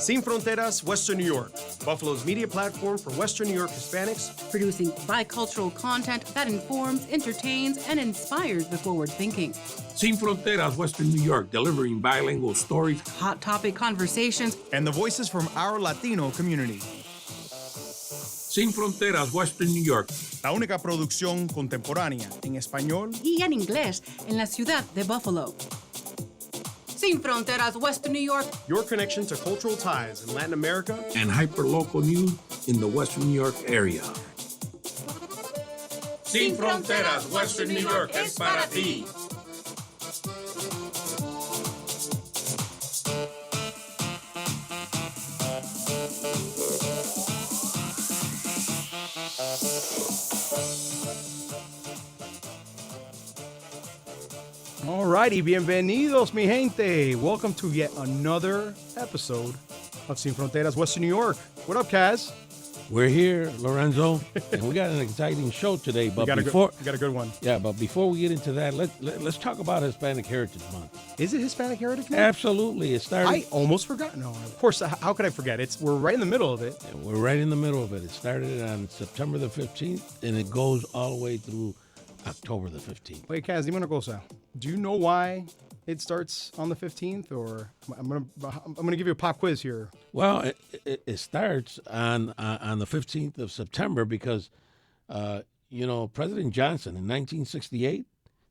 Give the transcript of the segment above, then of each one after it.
Sin Fronteras, Western New York, Buffalo's media platform for Western New York Hispanics. Producing bicultural content that informs, entertains, and inspires the forward thinking. Sin Fronteras, Western New York, delivering bilingual stories, hot topic conversations, and the voices from our Latino community. Sin Fronteras, Western New York. La única producción contemporánea en español y en inglés en la ciudad de Buffalo. Sin Fronteras, Western New York. Your connection to cultural ties in Latin America and hyperlocal news in the Western New York area. Sin Fronteras, Western New York es para ti. Alrighty, bienvenidos, mi gente. Welcome to yet another episode of Sin Fronteras, Western New York. What up, Kaz? We're here, Lorenzo, and we got an exciting show today. But we got a good one. Yeah, but before we get into that, let's talk about Hispanic Heritage Month. Is it Hispanic Heritage Month? Absolutely. It started. I almost forgot. No, of course. How could I forget? We're right in the middle of it. Yeah, we're right in the middle of it. It started on September the 15th, and it goes all the way through October the 15th. Wait, Kaz, dime una cosa. Do you know why it starts on the 15th, or I'm gonna give you a pop quiz here? Well, it starts on the 15th of September because, President Johnson in 1968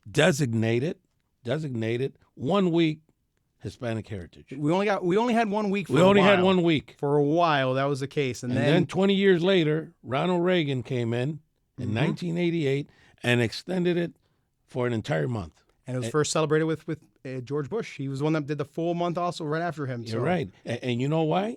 designated 1 week Hispanic Heritage. We only had 1 week. Had 1 week for a while. That was the case, and then 20 years later, Ronald Reagan came in 1988 and extended it for an entire month. And it was first celebrated with George Bush. He was the one that did the full month also right after him. You're right. And you know why?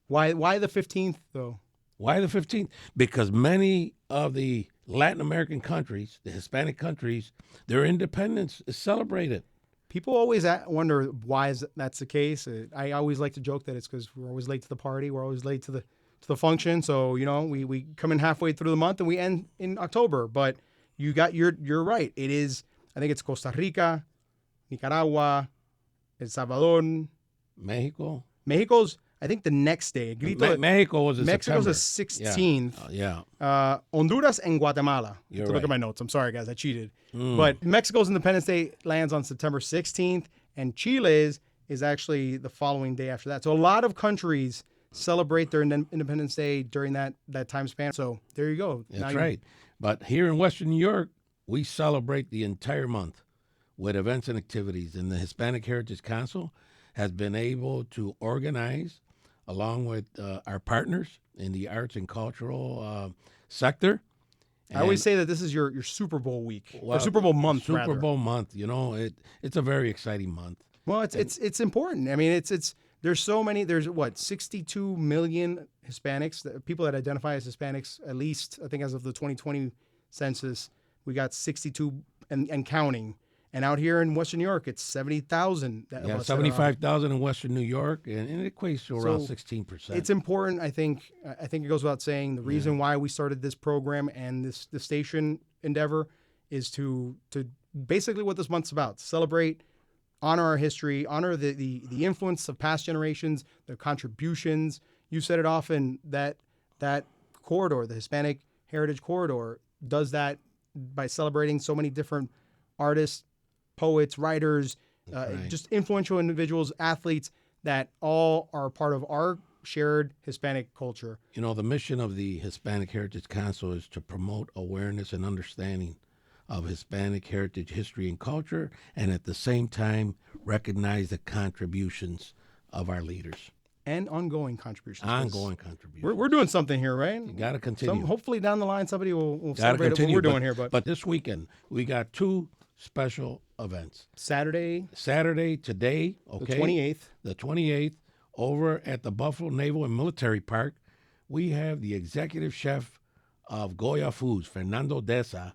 Why the 15th, though? Why the 15th? Because many of the Latin American countries, the Hispanic countries, their independence is celebrated. People always wonder why that's the case. I always like to joke that it's because we're always late to the party. We're always late to the function. So, we come in halfway through the month and we end in October. But you're right. It is... I think it's Costa Rica, Nicaragua, El Salvador, Mexico. Mexico's, I think, the next day. Mexico was in Mexico's September. the 16th. Yeah. Honduras and Guatemala. You're Look right. at my notes. I'm sorry, guys. I cheated. But Mexico's Independence Day lands on September 16th, and Chile's is actually the following day after that. So a lot of countries celebrate their Independence Day during that time span. So there you go. That's right. But here in Western New York, we celebrate the entire month with events and activities, and the Hispanic Heritage Council has been able to organize, along with our partners in the arts and cultural sector. I always say that this is your Super Bowl week, or Super Bowl month. Super Bowl month, it's a very exciting month. Well, it's important. I mean, there's so many. There's 62 million Hispanics, people that identify as Hispanics, at least I think as of the 2020 census. We got 62 and counting. And out here in Western New York, it's 70,000. Yeah, 75,000 in Western New York, and it equates to around 16%. It's important, I think. I think it goes without saying. The reason why we started this program and the station endeavor is to basically what this month's about: celebrate, honor our history, honor the influence of past generations, their contributions. You said it often that corridor, the Hispanic Heritage Corridor, does that by celebrating so many different artists, poets, writers, just influential individuals, athletes that all are part of our shared Hispanic culture. The mission of the Hispanic Heritage Council is to promote awareness and understanding of Hispanic heritage, history, and culture, and at the same time recognize the contributions of our leaders. And ongoing contributions. We're doing something here, right? You got to continue. Hopefully down the line somebody will celebrate what we're doing here. But this weekend, we got two special events. Saturday today, okay? The 28th, over at the Buffalo Naval and Military Park, we have the executive chef of Goya Foods, Fernando Deza.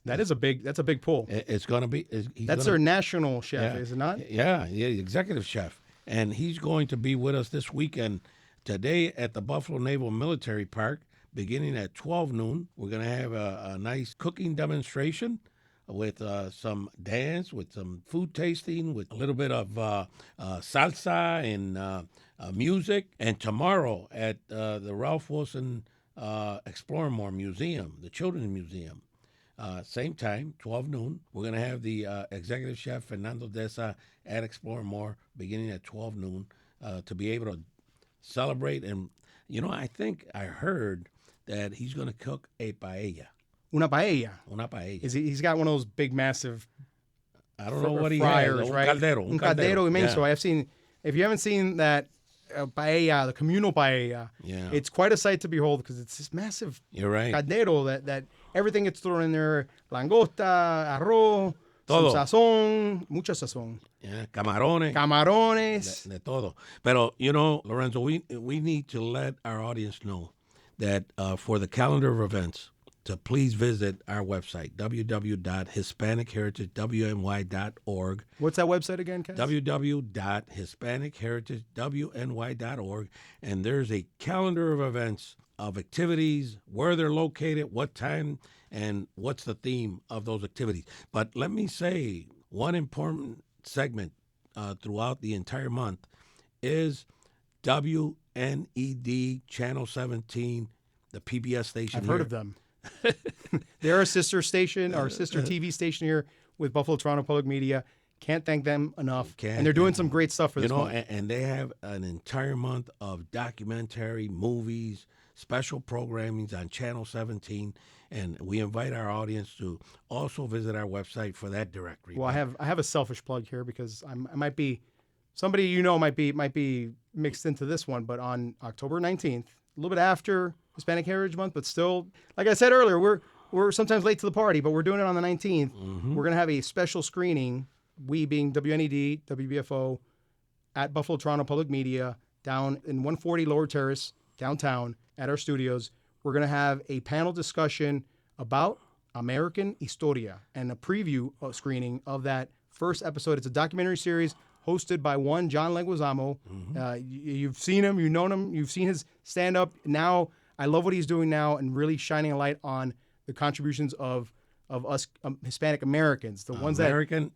That's a big pull. It's going to be... That's their national chef, is it not? Yeah, executive chef. And he's going to be with us this weekend, today at the Buffalo Naval Military Park, beginning at 12 noon. We're going to have a nice cooking demonstration with some dance, with some food tasting, with a little bit of salsa and music. And tomorrow at the Ralph Wilson Explore Museum, the Children's Museum, same time, 12 noon, we're going to have the executive chef Fernando Deza at Explore More beginning at 12 noon to be able to celebrate. And, I think I heard that he's going to cook a paella. Una paella. Una paella. He's got one of those big, massive I don't know what he fryers, has. right? Un caldero inmenso. I've seen, if you haven't seen that paella, the communal paella, it's quite a sight to behold because it's this massive You're right. caldero that everything gets thrown in there. Langosta, arroz, Todo. some sazón, mucha sazón. Yeah, camarones. Camarones. De todo. Pero, Lorenzo, we need to let our audience know that for the calendar of events, to please visit our website, www.hispanicheritageWNY.org. What's that website again, Cass? www.hispanicheritageWNY.org. And there's a calendar of events, of activities, where they're located, what time, and what's the theme of those activities. But let me say, one important segment throughout the entire month is WNED Channel 17, the PBS station. I've heard of them. They're a sister station, our sister TV station here with Buffalo Toronto Public Media. Can't thank them enough. And they're doing some great stuff for this month. And they have an entire month of documentary, movies, special programmings on Channel 17. And we invite our audience to also visit our website for that directory. Well, I have a selfish plug here because I might be somebody might be mixed into this one, but on October 19th, a little bit after Hispanic Heritage Month, but still, like I said earlier, we're sometimes late to the party, but we're doing it on the 19th. Mm-hmm. We're going to have a special screening, we being WNED, WBFO, at Buffalo Toronto Public Media, down in 140 Lower Terrace, downtown, at our studios. We're going to have a panel discussion about American Historia and a preview screening of that first episode. It's a documentary series hosted by one John Leguizamo. Mm-hmm. You've seen him, you've known him, you've seen his stand-up. Now, I love what he's doing now and really shining a light on the contributions of us Hispanic Americans, the ones American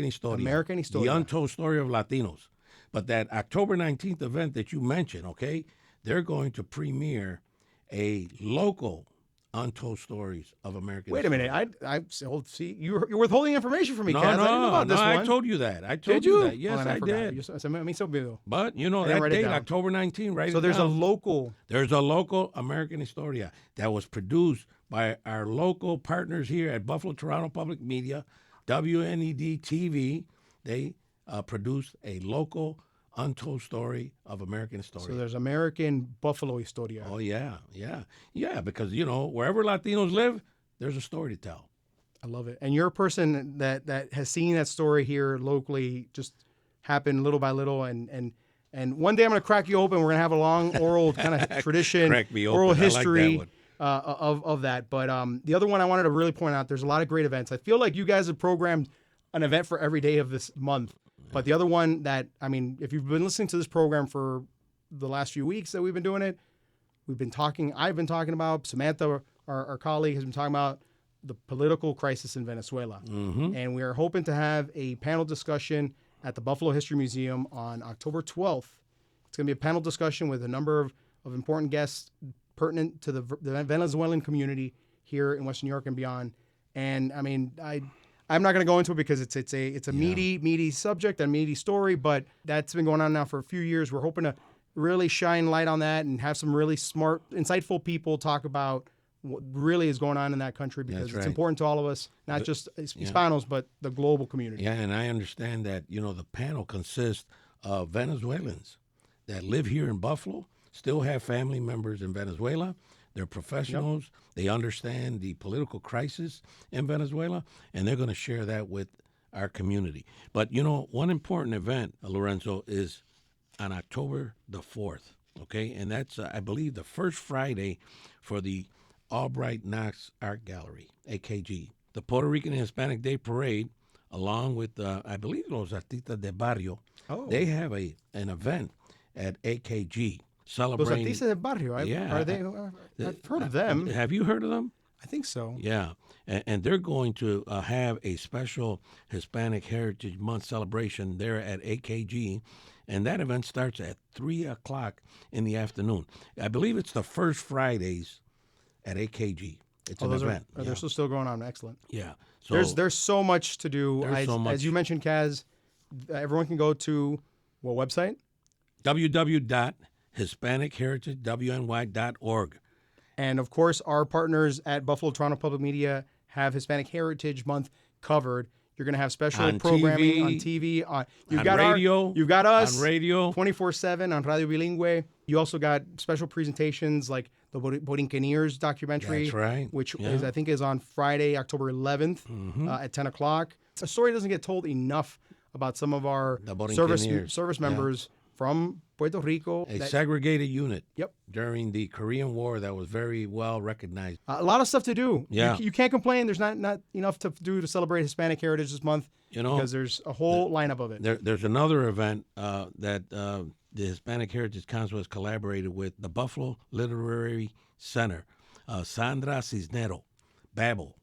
Historia. American Historia. The untold story of Latinos. But that October 19th event that you mentioned, okay, they're going to premiere a local untold stories of American Wait a history. minute. See, you're withholding information from me, Kaz. I didn't know about this one. I told you that. Did you? That. Yes, I did. But, that date, October 19th, So there's a local American Historia that was produced by our local partners here at Buffalo Toronto Public Media, WNED TV. They produced a local untold story of American Historia. So there's American Buffalo Historia. Oh, yeah. Because, wherever Latinos live, there's a story to tell. I love it. And you're a person that has seen that story here locally just happen little by little. And one day I'm going to crack you open. We're going to have a long oral kind of tradition, crack me open. oral history like that of that. But the other one I wanted to really point out, there's a lot of great events. I feel like you guys have programmed an event for every day of this month. But the other one that, if you've been listening to this program for the last few weeks that we've been doing it, I've been talking about, Samantha, our colleague, has been talking about the political crisis in Venezuela. Mm-hmm. And we are hoping to have a panel discussion at the Buffalo History Museum on October 12th. It's going to be a panel discussion with a number of important guests pertinent to the Venezuelan community here in Western New York and beyond. And, I'm not going to go into it because it's a meaty subject, a meaty story, but that's been going on now for a few years. We're hoping to really shine light on that and have some really smart, insightful people talk about what really is going on in that country because it's important to all of us, not just Hispanos, but the global community. Yeah, and I understand that, the panel consists of Venezuelans that live here in Buffalo, still have family members in Venezuela. They're professionals. Yep. They understand the political crisis in Venezuela, and they're going to share that with our community. But, one important event, Lorenzo, is on October the 4th, okay? And that's, I believe, the first Friday for the Albright Knox Art Gallery, AKG. The Puerto Rican and Hispanic Day Parade, along with, I believe, los Artistas de Barrio, they have an event at AKG. Celebrating. Los Artistas de Barrio. Yeah. I've heard of them. Have you heard of them? I think so. Yeah, and they're going to have a special Hispanic Heritage Month celebration there at AKG, and that event starts at 3 o'clock in the afternoon. I believe it's the first Fridays at AKG. It's an event. They're still going on. Excellent. Yeah. So There's so much to do. There's so much. As you mentioned, Kaz, everyone can go to what website? www.hispanicheritage.wny.org. And of course, our partners at Buffalo Toronto Public Media have Hispanic Heritage Month covered. You're going to have special On programming TV, on TV. on radio, you've got us on radio. 24/7 on Radio Bilingüe. You also got special presentations like the Borinqueniers documentary. That's right. Which Yeah. I think is on Friday, October 11th at 10 o'clock. The story doesn't get told enough about some of our The Borinqueniers. service members from Puerto Rico. A segregated unit. Yep. During the Korean War that was very well recognized. A lot of stuff to do. Yeah. You can't complain. There's not enough to do to celebrate Hispanic Heritage this month. Because there's a whole lineup of it. There's another event that the Hispanic Heritage Council has collaborated with the Buffalo Literary Center, Sandra Cisnero, Babel,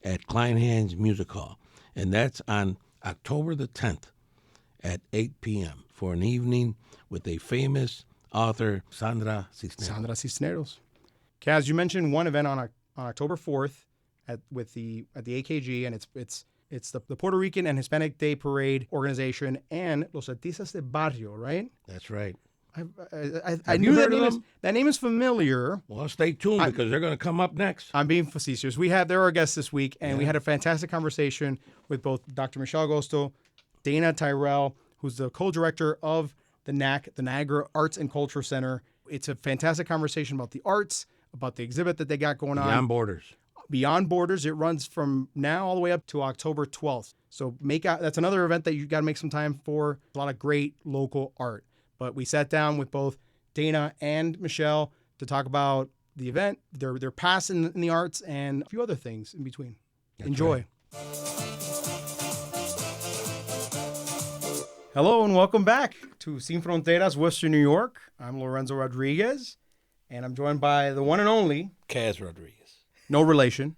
at Kleinhans Music Hall. And that's on October the 10th at 8 p.m. for an evening with a famous author, Sandra Cisneros. Sandra Cisneros. Kaz, you mentioned one event on October 4th at the AKG, and it's the Puerto Rican and Hispanic Day Parade organization and Los Artistas de Barrio, right? That's right. I knew that name. That name is familiar. Well, stay tuned because they're going to come up next. I'm being facetious. They're our guests this week, and we had a fantastic conversation with both Dr. Michele Agosto, Dana Tyrell, who's the co-director of the NAC, the Niagara Arts and Culture Center. It's a fantastic conversation about the arts, about the exhibit that they got going on. Beyond Borders. Beyond Borders. It runs from now all the way up to October 12th. So that's another event that you got to make some time for. A lot of great local art. But we sat down with both Dana and Michele to talk about the event, their past in the arts, and a few other things in between. Enjoy. Right. Hello and welcome back to Sin Fronteras, Western New York. I'm Lorenzo Rodriguez, and I'm joined by the one and only Kaz Rodriguez. No relation.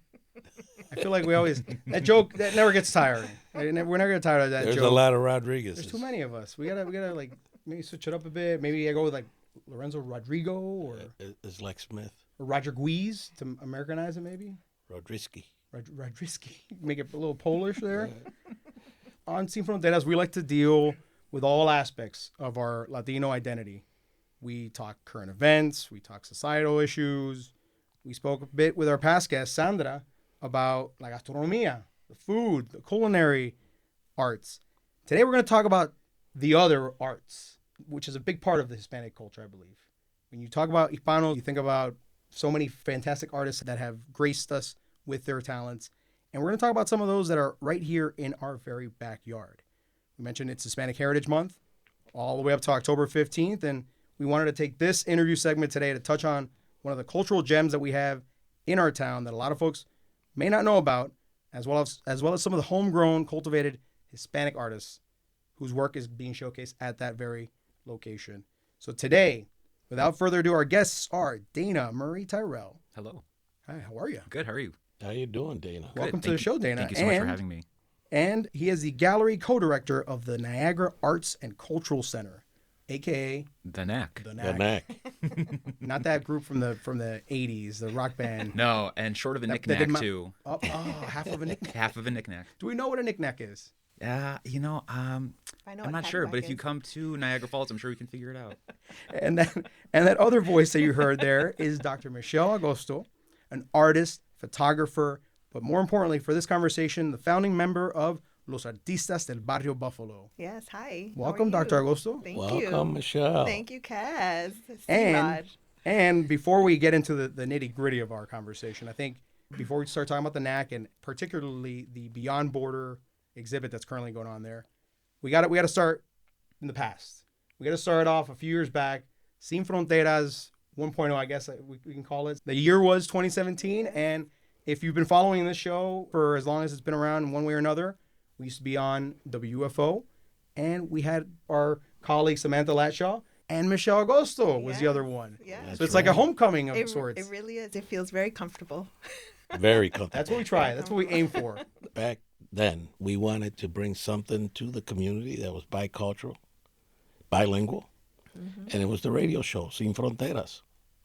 I feel like we always that joke that never gets tiring. We're never gonna get tired of that There's joke. a lot of Rodriguez. There's too many of us. We gotta like maybe switch it up a bit. Maybe I go with like Lorenzo Rodrigo or It's like Smith. Roger Guiz to Americanize it maybe. Rodrisky. Rodrisky. Make it a little Polish there. On Sin Fronteras, we like to deal with all aspects of our Latino identity. We talk current events. We talk societal issues. We spoke a bit with our past guest, Sandra, about la gastronomía, the food, the culinary arts. Today, we're going to talk about the other arts, which is a big part of the Hispanic culture, I believe. When you talk about Hispano, you think about so many fantastic artists that have graced us with their talents. And we're going to talk about some of those that are right here in our very backyard. We mentioned it's Hispanic Heritage Month, all the way up to October 15th. And we wanted to take this interview segment today to touch on one of the cultural gems that we have in our town that a lot of folks may not know about, as well as some of the homegrown, cultivated Hispanic artists whose work is being showcased at that very location. So today, without further ado, our guests are Dana Marie Tyrell. Hello. Hi, how are you? Good. How are you? How you doing, Dana? Welcome to the show, Dana. Thank you so much for having me. And he is the gallery co-director of the Niagara Arts and Cultural Center, aka The Knack. the The NAC. Mac. Not that group from the 80s, the rock band. No, and short of a That did knick-knack, my- too. Half of a knick-knack. Half of a knick-knack. Do we know what a knick-knack is? I'm I know not what sure, but if Cadillac you is. come to Niagara Falls, I'm sure we can figure it out. And that other voice that you heard there is Dr. Michele Agosto, an artist, photographer, but more importantly for this conversation, the founding member of Los Artistas del Barrio Buffalo. Yes, hi. How Welcome, are you? Dr. Agosto. Thank Welcome, you. Michelle. Thank you, Kaz. And Raj. and before we get into the nitty gritty of our conversation, I think before we start talking about the NAC and particularly the Beyond Border exhibit that's currently going on there, we got to start in the past. We got to start off a few years back. Sin Fronteras 1.0, I guess we can call it. The year was 2017, and if you've been following this show for as long as it's been around in one way or another, we used to be on WFO, and we had our colleague Samantha Latshaw and Michele Agosto was the Yes, other one. yes. So it's like a homecoming of It sorts. really is. It feels very comfortable. Very comfortable. That's what we try. That's what we aim for. Back then, we wanted to bring something to the community that was bicultural, bilingual, and it was the radio show, Sin Fronteras,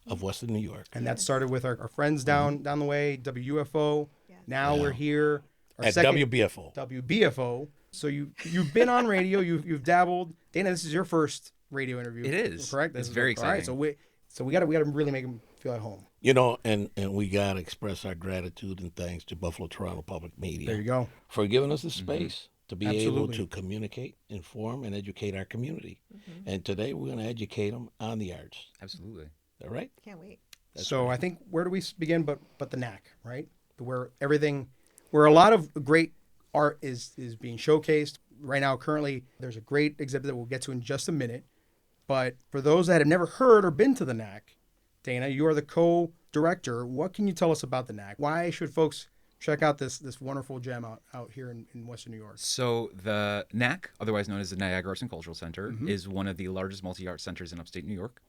of Western New York. And that started with our friends down the way, WFO. Yes. Now we're here. Our At second- WBFO. WBFO. So you've been on radio. You've dabbled. Dana, this is your first radio interview. It is. Correct. It's This is very all right. exciting. So we got to really make them feel at home. You know, and we got to express our gratitude and thanks to Buffalo Toronto Public Media There you go. for giving us the space to be able Absolutely. to communicate, inform, and educate our community. And today we're going to educate them on the arts. Absolutely. All right? Can't wait. I think where do we begin? But the NAC, right? Where a lot of great art is being showcased right now. Currently, there's a great exhibit that we'll get to in just a minute. But for those that have never heard or been to the NAC, Dana, you are the co-director. What can you tell us about the NAC? Why should folks check out this wonderful gem out here in Western New York? So the NAC, otherwise known as the Niagara Arts and Cultural Center, is one of the largest multi-art centers in upstate New York.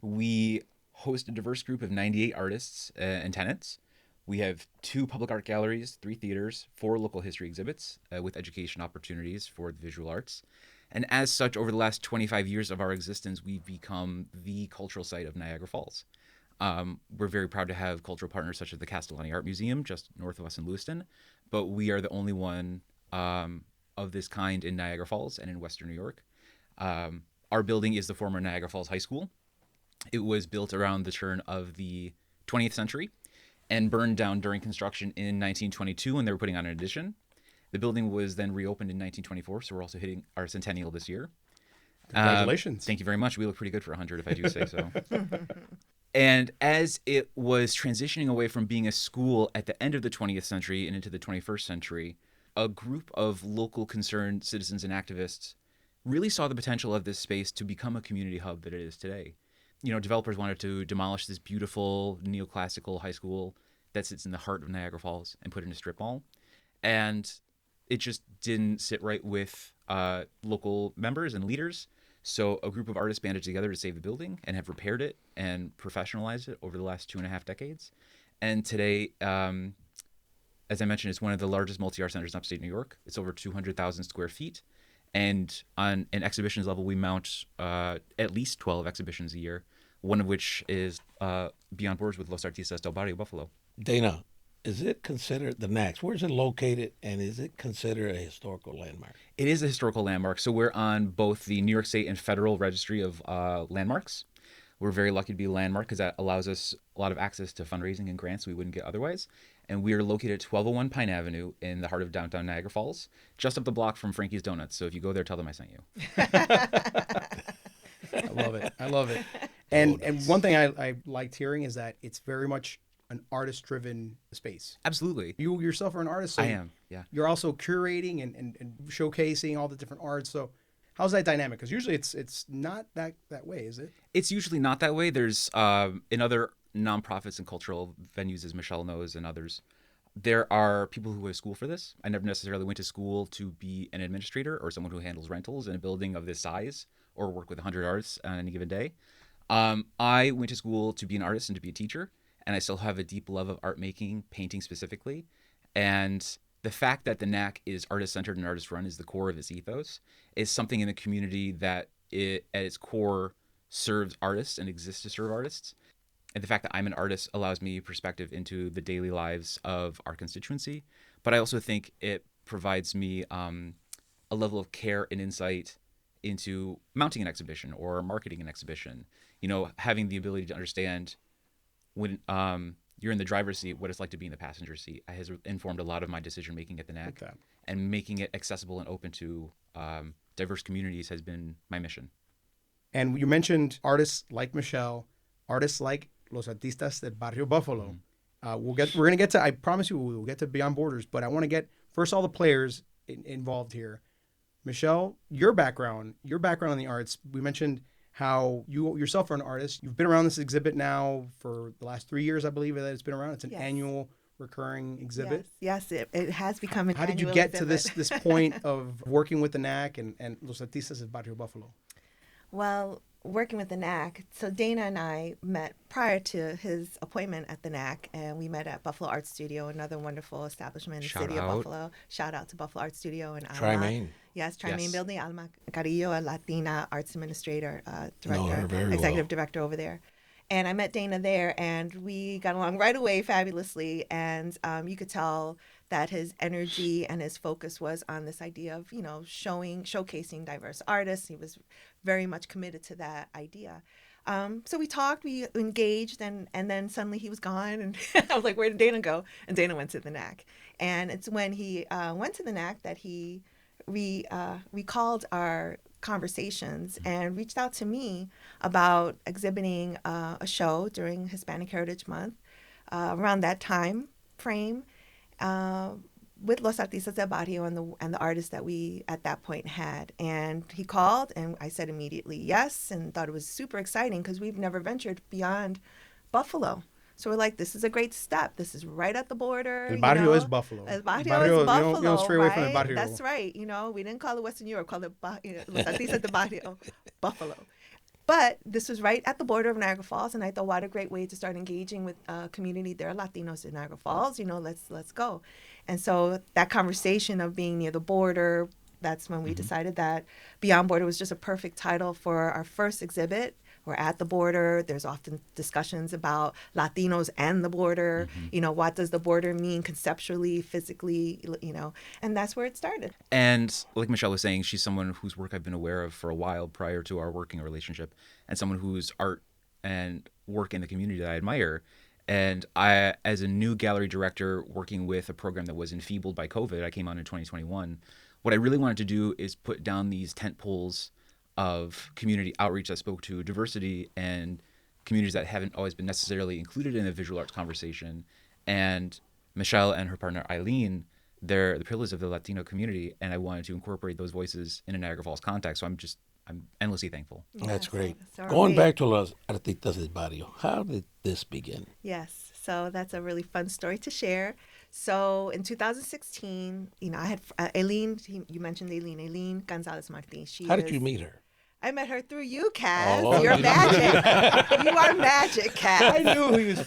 We host a diverse group of 98 artists and tenants. We have 2 public art galleries, 3 theaters, 4 local history exhibits with education opportunities for the visual arts. And as such, over the last 25 years of our existence, we've become the cultural site of Niagara Falls. We're very proud to have cultural partners such as the Castellani Art Museum just north of us in Lewiston, but we are the only one of this kind in Niagara Falls and in Western New York. Our building is the former Niagara Falls High School. It was built around the turn of the 20th century and burned down during construction in 1922 when they were putting on an addition. The building was then reopened in 1924, so we're also hitting our centennial this year. Congratulations. Thank you very much. We look pretty good for 100, if I do say so. And as it was transitioning away from being a school at the end of the 20th century and into the 21st century, a group of local concerned citizens and activists really saw the potential of this space to become a community hub that it is today. You know, developers wanted to demolish this beautiful neoclassical high school that sits in the heart of Niagara Falls and put it in a strip mall. And it just didn't sit right with local members and leaders. So a group of artists banded together to save the building and have repaired it and professionalized it over the last 2.5 decades. And today, as I mentioned, it's one of the largest multi-art centers in upstate New York. It's over 200,000 square feet. And on an exhibitions level, we mount at least 12 exhibitions a year, one of which is Beyond Borders with Los Artistas del Barrio, Buffalo. Dana, is it considered the NACS? Where is it located, and is it considered a historical landmark? It is a historical landmark. So we're on both the New York State and Federal Registry of Landmarks. We're very lucky to be a landmark because that allows us a lot of access to fundraising and grants we wouldn't get otherwise. And we are located at 1201 Pine Avenue in the heart of downtown Niagara Falls, just up the block from Frankie's Donuts. So if you go there, tell them I sent you. I love it. And one thing I liked hearing is that it's very much an artist-driven space. Absolutely. You yourself are an artist. So I am, yeah. You're also curating and showcasing all the different arts. So how's that dynamic? Because usually it's not that way, is it? It's usually not that way. There's in other nonprofits and cultural venues, as Michelle knows, and others, there are people who go to school for this. I never necessarily went to school to be an administrator or someone who handles rentals in a building of this size or work with 100 artists on any given day. I went to school to be an artist and to be a teacher, and I still have a deep love of art making, painting specifically. And the fact that the NAC is artist-centered and artist-run is the core of its ethos, is something in the community that at its core serves artists and exists to serve artists. And the fact that I'm an artist allows me perspective into the daily lives of our constituency. But I also think it provides me a level of care and insight into mounting an exhibition or marketing an exhibition. You know, having the ability to understand when you're in the driver's seat, what it's like to be in the passenger seat has informed a lot of my decision making at the NAC. Okay. And making it accessible and open to diverse communities has been my mission. And you mentioned artists like Michelle, artists like Los Artistas del Barrio, Buffalo. We're going to get to, I promise you, we will get to Beyond Borders, but I want to get first all the players involved here. Michelle, your background in the arts, we mentioned how you yourself are an artist. You've been around this exhibit now for the last 3 years, I believe that it's been around. It's an annual recurring exhibit. Yes, it has become an How did you annual get to exhibit. this point of working with the NAC and Los Artistas del Barrio Buffalo? Well, working with the NAC, so Dana and I met prior to his appointment at the NAC, and we met at Buffalo Art Studio, another wonderful establishment in the Shout city out. of Buffalo. Shout out to Buffalo Art Studio and Alma. Tri-Main. Yes, Tri-Main Yes. Building. Alma Carrillo, a Latina arts administrator, Know director, her very executive well. director over there. And I met Dana there, and we got along right away fabulously. And you could tell that his energy and his focus was on this idea of, showcasing diverse artists. He was very much committed to that idea. So we talked, we engaged, and then suddenly he was gone. And I was like, where did Dana go? And Dana went to the NAC. And it's when he went to the NAC that he recalled our conversations and reached out to me about exhibiting a show during Hispanic Heritage Month around that time frame with Los Artistas del Barrio and the artists that we at that point had. And he called, and I said immediately yes, and thought it was super exciting because we've never ventured beyond Buffalo. So we're like, this is a great step. This is right at the border. El Barrio is Buffalo. El Barrio Barrio, is Buffalo, you don't stray away right? from El Barrio. That's right. We didn't call it Western New York, called it Los Artistas de Barrio, Buffalo. But this was right at the border of Niagara Falls, and I thought, what a great way to start engaging with a community. There are Latinos in Niagara Falls. Let's go. And so that conversation of being near the border, that's when we decided that Beyond Border was just a perfect title for our first exhibit. We're at the border. There's often discussions about Latinos and the border. What does the border mean conceptually, physically, and that's where it started. And like Michelle was saying, she's someone whose work I've been aware of for a while prior to our working relationship, and someone whose art and work in the community that I admire. And I, as a new gallery director working with a program that was enfeebled by COVID, I came on in 2021. What I really wanted to do is put down these tent poles of community outreach that spoke to diversity and communities that haven't always been necessarily included in the visual arts conversation. And Michelle and her partner Eileen, they're the pillars of the Latino community, and I wanted to incorporate those voices in a Niagara Falls context. So I'm endlessly thankful. That's great. So are Going we. back to Los Artistas del Barrio, how did this begin? Yes, so that's a really fun story to share. So in 2016, I had Aileen. You mentioned Aileen Gonzalez Martin. How did you meet her? I met her through you, Kaz. Oh, You're you did. magic. You are magic, Kaz. I knew he was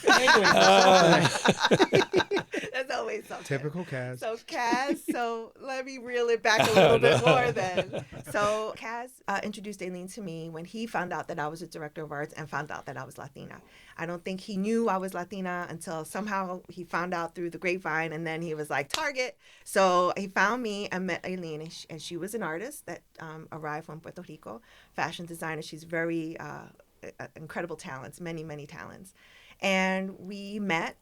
That's always something. typical Kaz. So Kaz, let me reel it back a little bit more then. So Kaz introduced Aileen to me when he found out that I was a director of arts and found out that I was Latina. I don't think he knew I was Latina until somehow he found out through the grapevine, and then he was like, Target. So he found me and met Aileen, and she was an artist that arrived from Puerto Rico, fashion designer. She's very incredible talents, many, many talents. And we met.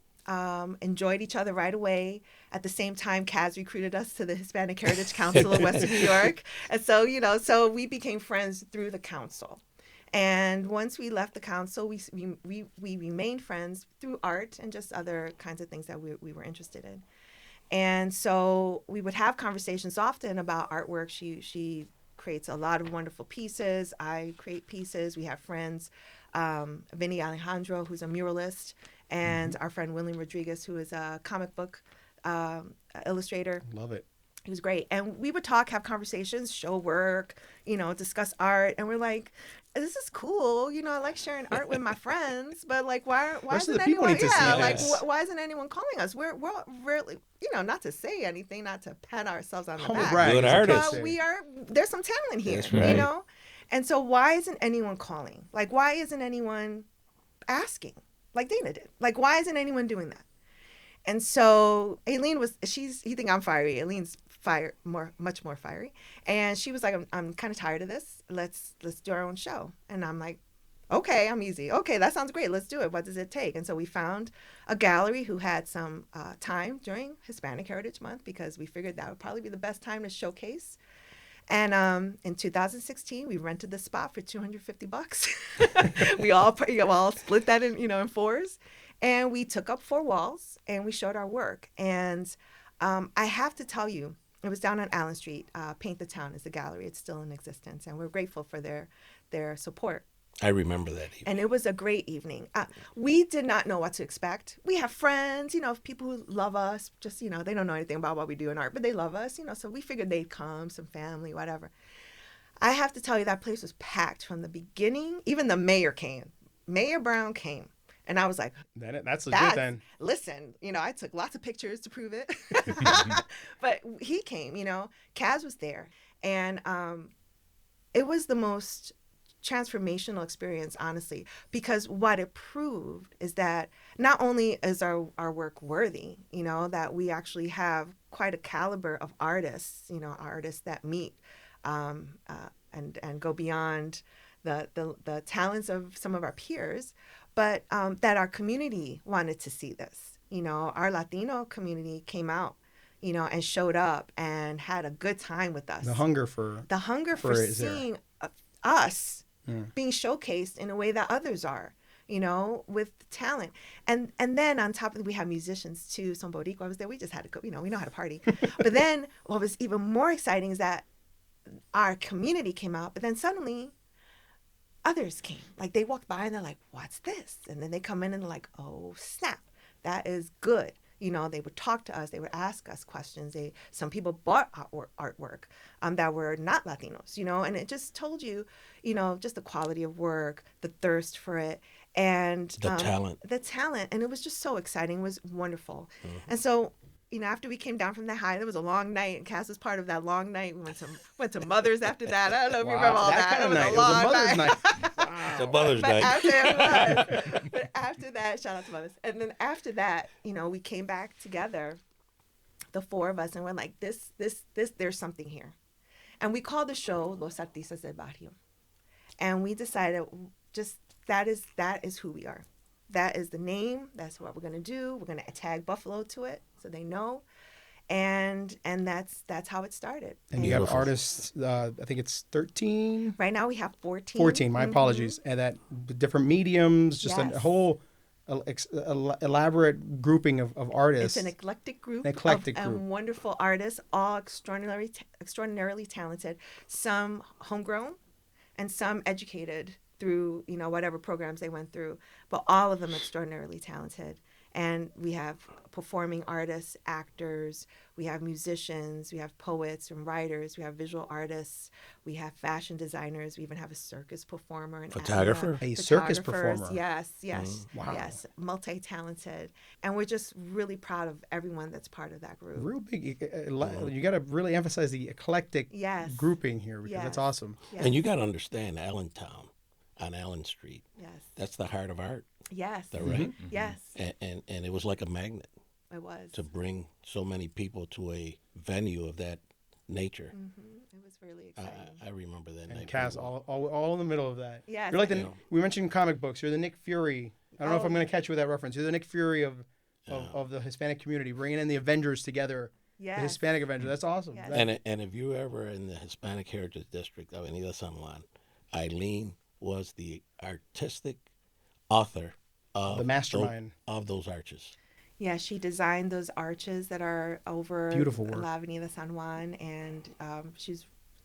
Enjoyed each other right away. At the same time, Kaz recruited us to the Hispanic Heritage Council of Western New York. And so, so we became friends through the council. And once we left the council, we remained friends through art and just other kinds of things that we were interested in. And so we would have conversations often about artwork. She creates a lot of wonderful pieces. I create pieces. We have friends, Vinny Alejandro, who's a muralist, and our friend William Rodriguez, who is a comic book illustrator. Love it. He was great. And we would talk, have conversations, show work, discuss art. And we're like, this is cool. I like sharing art with my friends, but like, why Rest of isn't the people anyone, need to see like, this. why isn't anyone calling us? We're really, not to say anything, not to pat ourselves on the Humble back. brag. Good as a kid artist. say. But there's some talent here, That's right. And so why isn't anyone calling? Like, why isn't anyone asking like Dana did? Like, why isn't anyone doing that? And so Aileen you think I'm fiery. Aileen's much more fiery. And she was like, I'm kind of tired of this. Let's do our own show. And I'm like, okay, I'm easy. Okay, that sounds great. Let's do it. What does it take? And so we found a gallery who had some time during Hispanic Heritage Month, because we figured that would probably be the best time to showcase. And in 2016, we rented the spot for $250. We all split that in fours, and we took up 4 walls and we showed our work. And I have to tell you, it was down on Allen Street. Paint the Town is the gallery. It's still in existence, and we're grateful for their support. I remember that evening. And it was a great evening. We did not know what to expect. We have friends, people who love us. Just, they don't know anything about what we do in art, but they love us, so we figured they'd come, some family, whatever. I have to tell you, that place was packed from the beginning. Even the mayor came. Mayor Brown came. And I was like, That's legit then. Listen, I took lots of pictures to prove it. But he came, Kaz was there. And it was the most transformational experience, honestly, because what it proved is that not only is our work worthy, that we actually have quite a caliber of artists, artists that meet and go beyond the talents of some of our peers, but that our community wanted to see this. Our Latino community came out, and showed up and had a good time with us. The hunger for seeing us being showcased in a way that others are, with talent. And then on top of it, we have musicians too. Some Boricua was there. We just had to go, we know how to party. But then what was even more exciting is that our community came out, but then suddenly others came. Like they walked by and they're like, what's this? And then they come in and they're like, oh, snap, that is good. They would talk to us. They would ask us questions. Some people bought artwork that were not Latinos, and it just told you, just the quality of work, the thirst for it, and the talent. And it was just so exciting. It was wonderful. Mm-hmm. And so, after we came down from the high, there was a long night, and Cass was part of that long night. We went to Mother's after that. I don't know if you remember all that. Kind of night. It was a Mother's night. Wow. It's a Mother's night. But after that, shout out to Mother's. And then after that, we came back together, the four of us, and we're like, this, there's something here. And we called the show Los Artistas del Barrio. And we decided that is who we are. That is the name. That's what we're going to do. We're going to tag Buffalo to it so they know. And that's how it started. And you have artists, I think it's 13? Right now we have 14. 14, my apologies. And that different mediums, just a whole elaborate grouping of artists. It's an eclectic group. Wonderful artists, all extraordinarily talented. Some homegrown and some educated through, whatever programs they went through. But all of them extraordinarily talented. And we have performing artists, actors, we have musicians, we have poets and writers, we have visual artists, we have fashion designers, we even have a circus performer. And photographer? A circus performer. Yes. Wow. Yes, multi-talented. And we're just really proud of everyone that's part of that group. Real big. You got to really emphasize the eclectic grouping here because that's awesome. Yes. And you got to understand Allentown on Allen Street. Yes. That's the heart of art. Yes. Is that right? Mm-hmm. Yes. And it was like a magnet. It was. To bring so many people to a venue of that nature. Mm-hmm. It was really exciting. I remember that night. And Cass, all in the middle of that. Yes. You're like we mentioned comic books. You're the Nick Fury. I don't know if I'm going to catch you with that reference. You're the Nick Fury of the Hispanic community, bringing in the Avengers together. Yes. The Hispanic Avengers. That's awesome. Yes. And if you were ever in the Hispanic Heritage District of Avenida San Juan, Eileen was the artistic author of the mastermind of those arches. Yeah, she designed those arches that are over La Avenida San Juan, and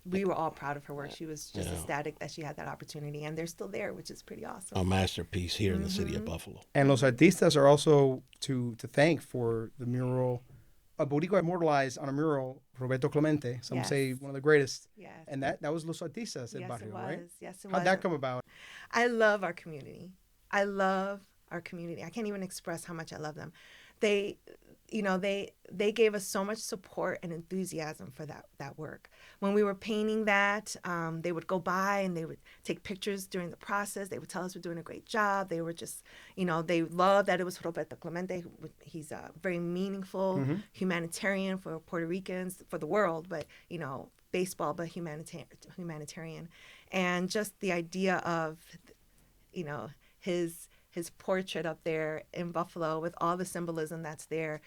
we were all proud of her work. She was just ecstatic that she had that opportunity, and they're still there, which is pretty awesome. A masterpiece here in the city of Buffalo. And Los Artistas are also to thank for the mural. A Boricua immortalized on a mural, Roberto Clemente, some say one of the greatest. Yes. And that was Los Artistas in Barrio, right? Yes, it was. How'd that come about? I love our community. I can't even express how much I love them. They gave us so much support and enthusiasm for that work. When we were painting that, they would go by and they would take pictures during the process. They would tell us we're doing a great job. They were just, they loved that it was Roberto Clemente. He's a very meaningful humanitarian for Puerto Ricans, for the world, but, baseball, but humanitarian. And just the idea of, his portrait up there in Buffalo with all the symbolism that's there.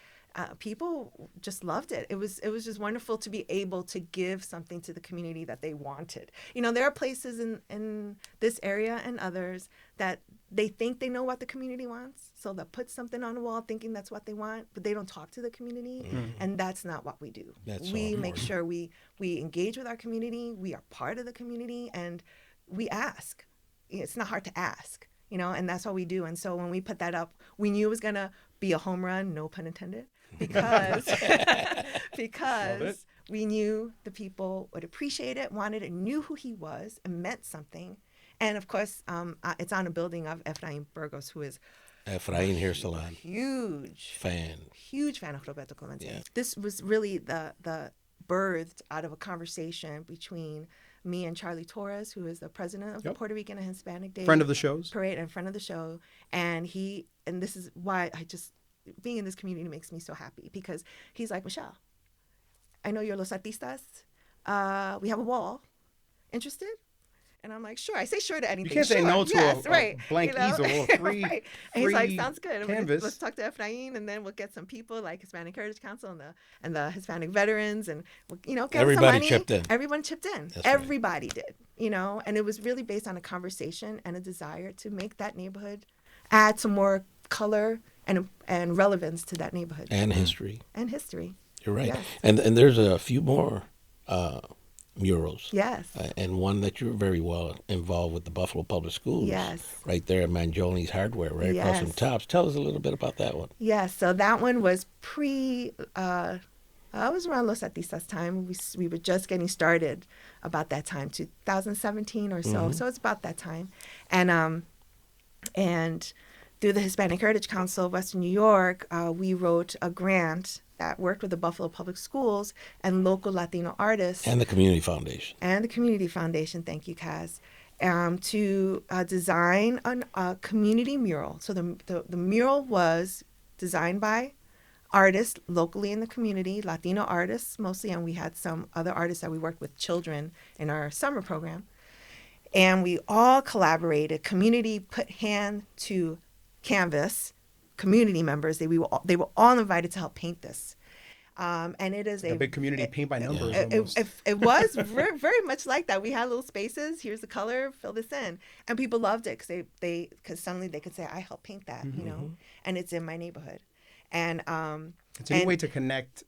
People just loved it. It was just wonderful to be able to give something to the community that they wanted. There are places in this area and others that they think they know what the community wants, so they'll put something on the wall thinking that's what they want, but they don't talk to the community, and that's not what we do. We make sure we engage with our community, we are part of the community, and we ask. It's not hard to ask. And that's what we do. And so when we put that up, we knew it was going to be a home run, no pun intended, because we knew the people would appreciate it, wanted it, knew who he was, and meant something. And of course, it's on a building of Efrain Burgos, who is Efrain Hirsalan. huge fan of Roberto Clemente. Yeah. This was really the birthed out of a conversation between me and Charlie Torres, who is the president of the Puerto Rican and Hispanic Day Friend of the shows. Parade and friend of the show. And this is why being in this community makes me so happy, because he's like, Michelle, I know you're Los Artistas. We have a wall. Interested? And I'm like, sure. I say sure to anything. You can't say no to a blank easel or free, right. And he's like, sounds good. Canvas. Let's talk to Efrain, and then we'll get some people like Hispanic Heritage Council and the Hispanic veterans, and we'll, get Everybody some money. chipped in. Everyone chipped in. That's Everybody did. And it was really based on a conversation and a desire to make that neighborhood add some more color and relevance to that neighborhood And history. and history. You're right. Yes. And there's a few more murals. Yes. And one that you're very well involved with, the Buffalo Public Schools. Yes. Right there at Mangioni's Hardware, right across from Yes. Tops. Tell us a little bit about that one. Yes, so that one was I was around Los Artistas time. We were just getting started about that time, 2017 or so. Mm-hmm. So it's about that time. And through the Hispanic Heritage Council of Western New York, we wrote a grant that worked with the Buffalo Public Schools and local Latino artists. And the Community Foundation. And the Community Foundation, thank you, Kaz, to design a community mural. So the mural was designed by artists locally in the community, Latino artists mostly, and we had some other artists that we worked with, children, in our summer program. And we all collaborated. Community put hand to canvas. Community members, they were all invited to help paint this. And it is a big community paint by numbers. It was very, very much like that. We had little spaces. Here's the color. Fill this in, and people loved it because suddenly they could say, "I helped paint that," and it's in my neighborhood. And it's a new way to connect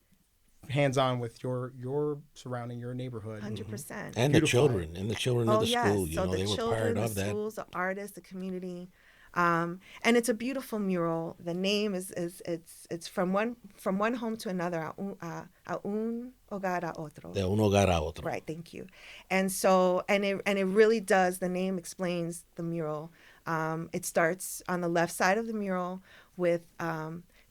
hands-on with your surrounding, your neighborhood. 100%. And the children, of the school. So the they were children, part the of that. schools, the artists, the community. And it's a beautiful mural. The name is from one home to another. A un hogar a otro. De un hogar a otro. Right. Thank you. And so it really does. The name explains the mural. It starts on the left side of the mural with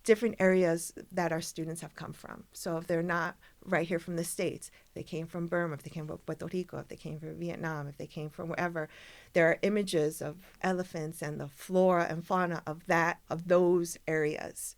different areas that our students have come from. So if they're not right here from the States, they came from Burma, if they came from Puerto Rico, if they came from Vietnam, if they came from wherever, there are images of elephants and the flora and fauna of those areas,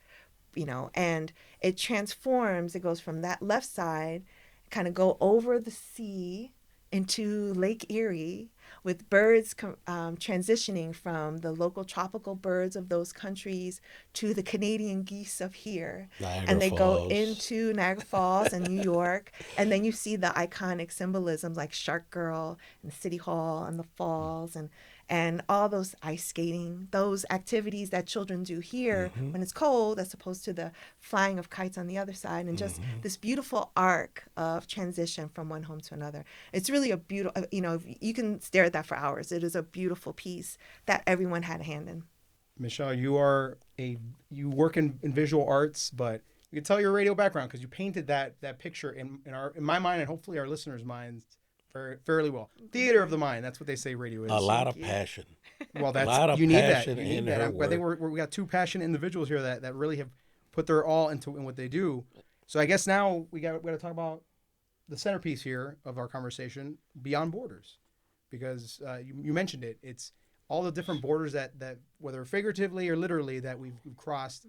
and it transforms. It goes from that left side, kind of go over the sea into Lake Erie, with birds transitioning from the local tropical birds of those countries to the Canadian geese of here. And they go into Niagara Falls and New York. And then you see the iconic symbolisms like Shark Girl and City Hall and the falls and all those ice skating, those activities that children do here when it's cold, as opposed to the flying of kites on the other side, and just this beautiful arc of transition from one home to another. It's really a beautiful, you can stare at that for hours. It is a beautiful piece that everyone had a hand in. Michelle, you work in visual arts, but you can tell your radio background because you painted that picture in my mind, and hopefully our listeners' minds fairly well. Theater of the mind. That's what they say radio is. A lot of passion. Well, that's a lot of you need passion that. You need in that. her I think work. we got two passionate individuals here that really have put their all into what they do. So I guess now we got to talk about the centerpiece here of our conversation, Beyond Borders, because you mentioned it. It's all the different borders that whether figuratively or literally that we've crossed.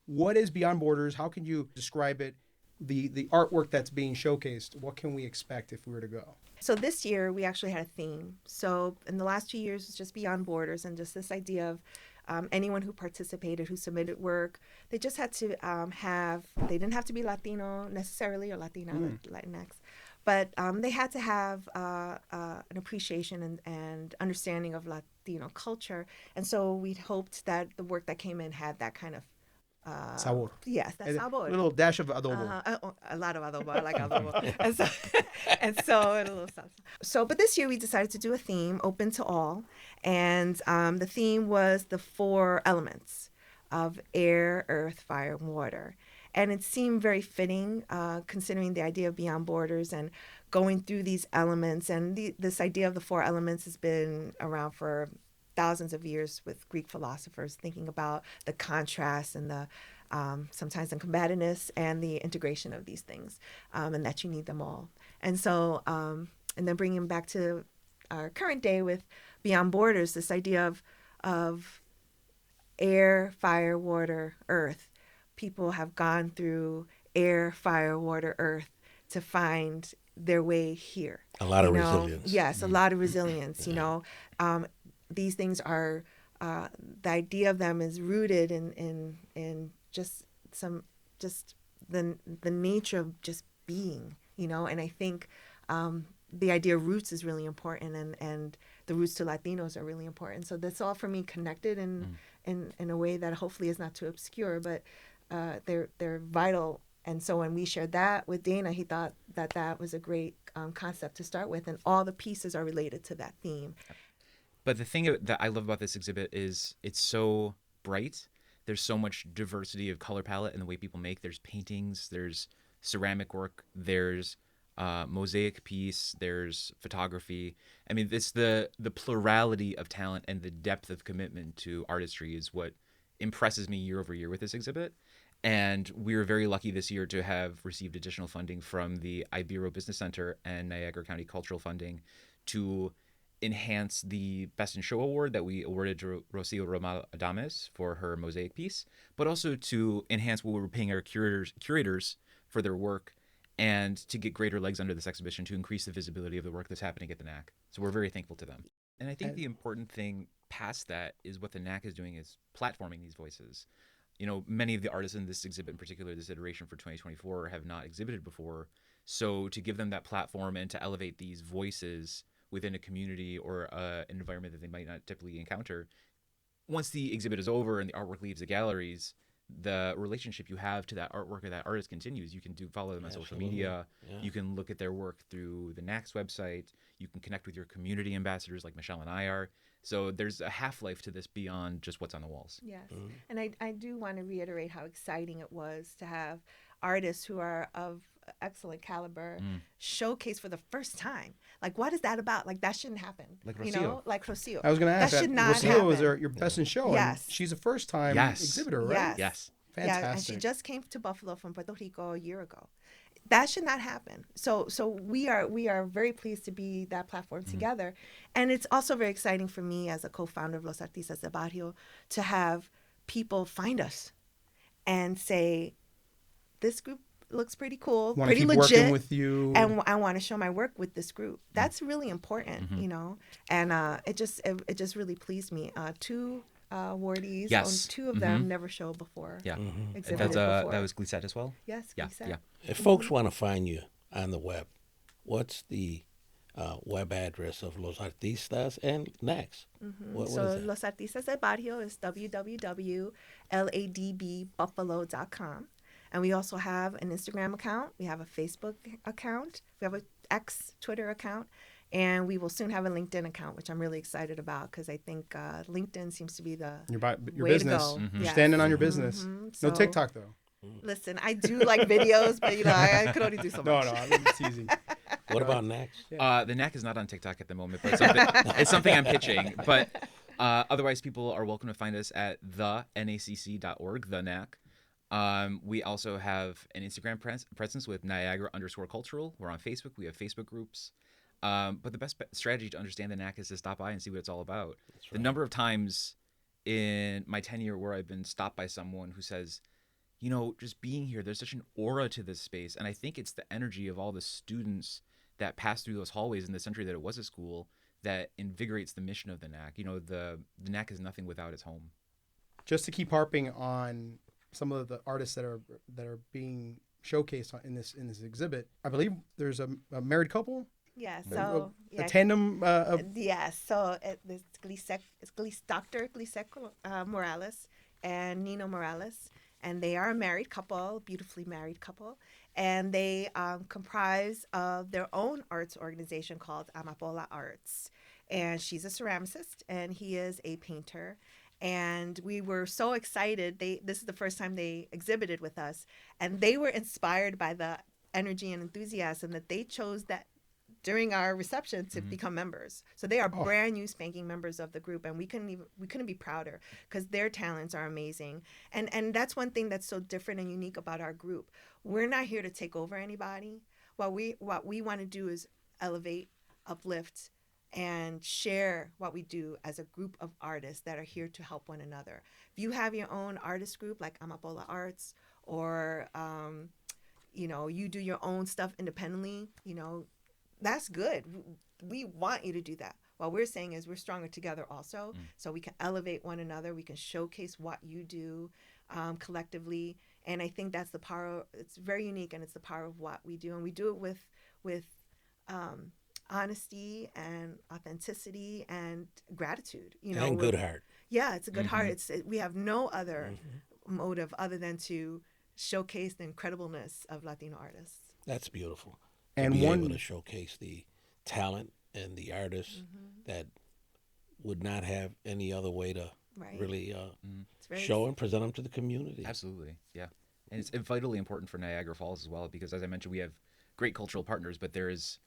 What is Beyond Borders? How can you describe it? The artwork that's being showcased. What can we expect if we were to go? So this year we actually had a theme. So in the last 2 years, it's just Beyond Borders, and just this idea of anyone who participated, who submitted work, they just had to they didn't have to be Latino necessarily or Latina or Latinx, but they had to have an appreciation and understanding of Latino culture. And so we hoped that the work that came in had that kind of sabor. Yes, that's sabor. A little dash of adobo. A lot of adobo. I like adobo. and so a little salsa. So, but this year we decided to do a theme open to all, and the theme was the 4 elements of air, earth, fire, and water. And it seemed very fitting, considering the idea of Beyond Borders and going through these elements. And this idea of the 4 elements has been around for thousands of years with Greek philosophers, thinking about the contrast and the sometimes the combativeness and the integration of these things, and that you need them all. And so, and then bringing back to our current day with Beyond Borders, this idea of air, fire, water, earth. People have gone through air, fire, water, earth to find their way here. A lot of resilience. Yes, a lot of resilience. These things are, the idea of them is rooted in just the nature of just being, and I think the idea of roots is really important, and the roots to Latinos are really important. So that's all for me connected in a way that hopefully is not too obscure, but they're vital. And so when we shared that with Dana, he thought that was a great concept to start with, and all the pieces are related to that theme. But the thing that I love about this exhibit is it's so bright. There's so much diversity of color palette in the way people make. There's paintings, there's ceramic work, there's mosaic piece, there's photography. I mean, it's the plurality of talent and the depth of commitment to artistry is what impresses me year over year with this exhibit. And we were very lucky this year to have received additional funding from the Ibero Business Center and Niagara County Cultural Funding to enhance the Best in Show award that we awarded to Rocio Romal Adames for her mosaic piece, but also to enhance what we were paying our curators for their work and to get greater legs under this exhibition to increase the visibility of the work that's happening at the NAC. So we're very thankful to them. And I think the important thing past that is what the NAC is doing is platforming these voices. Many of the artists in this exhibit, in particular this iteration for 2024, have not exhibited before. So to give them that platform and to elevate these voices within a community or an environment that they might not typically encounter, once the exhibit is over and the artwork leaves the galleries, the relationship you have to that artwork or that artist continues. You can follow them on social media. Yeah. You can look at their work through the NAC's website. You can connect with your community ambassadors like Michele and I are. So there's a half-life to this beyond just what's on the walls. Yes. And I do want to reiterate how exciting it was to have artists who are of excellent caliber showcase for the first time. Like, what is that about? Like, that shouldn't happen. Like Rocio. Like Rocio. I was going to ask that. Should not Rocio happen. was your Best in Show. Yes. And she's a first-time exhibitor, right? Yes. Fantastic. Yeah, and she just came to Buffalo from Puerto Rico a year ago. That should not happen. So we are very pleased to be that platform together. And it's also very exciting for me as a co-founder of Los Artistas de Barrio to have people find us and say, this group looks pretty cool, pretty keep legit, working with you, and I want to show my work with this group. That's really important, And it just really pleased me. 2 awardees, yes. 2 of them never showed before. Yeah, exhibited that before. was Glisette as well. Yes, yeah, Glisette. yeah. If folks want to find you on the web, what's the web address of Los Artistas and NAC's? What So is that? Los Artistas de Barrio is www.ladbbuffalo.com. And we also have an Instagram account. We have a Facebook account. We have an X Twitter account. And we will soon have a LinkedIn account, which I'm really excited about because I think LinkedIn seems to be the your way business. to go. You're standing on your business. So, no TikTok, though. Listen, I do like videos, but I could only do so much. No, I'm teasing. What about NAC's? The NAC is not on TikTok at the moment, but it's something I'm pitching. But otherwise, people are welcome to find us at thenacc.org, the NAC. We also have an Instagram presence with Niagara_cultural. We're on Facebook. We have Facebook groups. But the best strategy to understand the NAC is to stop by and see what it's all about. That's right. The number of times in my tenure where I've been stopped by someone who says, just being here, there's such an aura to this space. And I think it's the energy of all the students that pass through those hallways in the century that it was a school that invigorates the mission of the NAC. The NAC is nothing without its home. Just to keep harping on some of the artists that are being showcased in this exhibit, I believe there's a married couple. Yeah, so a tandem. Yes, so it's Dr. Glisette Morales and Nino Morales, and they are a married couple, beautifully married couple, and they comprise of their own arts organization called Amapola Arts, and she's a ceramicist and he is a painter, And we were so excited. This is the first time they exhibited with us, and they were inspired by the energy and enthusiasm that they chose that during our reception to become members. So they are brand new spanking members of the group, and we couldn't be prouder because their talents are amazing. And that's one thing that's so different and unique about our group. We're not here to take over anybody. What we want to do is elevate, uplift, and share what we do as a group of artists that are here to help one another. If you have your own artist group like Amapola Arts, or you do your own stuff independently, that's good. We want you to do that. What we're saying is we're stronger together also, so we can elevate one another. We can showcase what you do collectively, and I think that's the power. It's very unique, and it's the power of what we do, and we do it with honesty and authenticity and gratitude. And good heart. Yeah, it's a good heart. We have no other motive other than to showcase the incredibleness of Latino artists. That's beautiful. And be able to showcase the talent and the artists that would not have any other way to really show and present them to the community. Absolutely, yeah. And it's vitally important for Niagara Falls as well, because as I mentioned, we have great cultural partners, but there is